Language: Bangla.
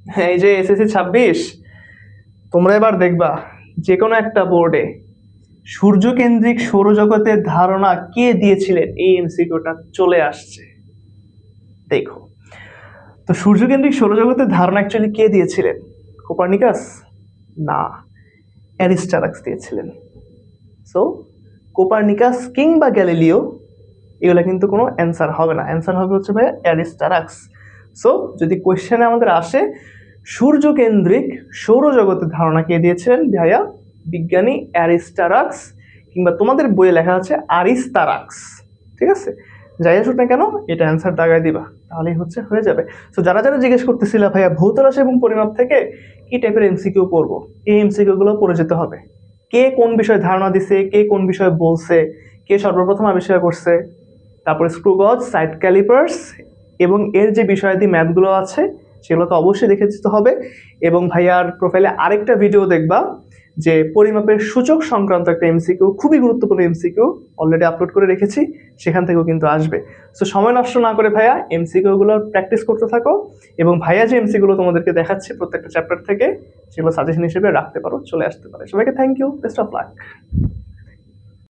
এই যে এসএসসি 26, তোমরা এবার দেখবা যে কোনো একটা বোর্ডে সূর্যকেন্দ্রিক সৌরজগতের ধারণা কে দিয়েছিলেন, এই এমসিকিউটা চলে আসছে। দেখো, তো সূর্যকেন্দ্রিক সৌরজগতের ধারণা অ্যাকচুয়ালি কে দিয়েছিলেন? কোপার্নিকাস? না, অ্যারিস্টারাক্স দিয়েছিলেন। সো কোপার্নিকাস কিংবা গ্যালিলিও এগুলো কিন্তু কোনো অ্যান্সার হবে না, অ্যান্সার হবে হচ্ছে ভাই অ্যারিস্টারাক্স। সো যদি কোয়েশ্চেনে আমাদের আসে সূর্যকেন্দ্রিক সৌরজগতের ধারণা কে দিয়েছিলেন ভাইয়া, বিজ্ঞানী অ্যারিস্টারাক্স, কিংবা তোমাদের বইয়ে লেখা আছে আরিস্তারাক্স। ঠিক আছে, যাই আসুক না কেন এটা অ্যান্সার দাগায় দিবা, তাহলেই হচ্ছে হয়ে যাবে। তো যারা যারা জিজ্ঞেস করতেছিল ভাইয়া ভৌত রাশি এবং পরিমাপ থেকে কি টাইপের এমসিকিউ পড়বো, এই এমসিকিউ গুলো পড়ে যেতে হবে। কে কোন বিষয়ে ধারণা দিছে, কে কোন বিষয়ে বলছে, কে সর্বপ্রথম আবিষ্কার করছে, তারপরে স্ক্রু গজ, সাইড ক্যালিপার্স এবং এর যে বিষয়াদি ম্যাথগুলো আছে সেগুলো তো অবশ্যই দেখে দিতে হবে। এবং ভাইয়ার প্রোফাইলে আরেকটা ভিডিও দেখবা যে পরিমাপের সূচক সংক্রান্ত একটা এমসিকিউ, খুবই গুরুত্বপূর্ণ এমসিকিউ অলরেডি আপলোড করে রেখেছি, সেখান থেকেও কিন্তু আসবে। সো সময় নষ্ট না করে ভাইয়া এমসিকিউ গুলো প্র্যাকটিস করতে থাকো, এবং ভাইয়া যে এমসিকিউ গুলো তোমাদেরকে দেখাচ্ছে প্রত্যেকটা চ্যাপ্টার থেকে সেগুলো সাজেশন হিসেবে রাখতে পারো, চলে আসতে পারে। সবাইকে thank you, best of lakh.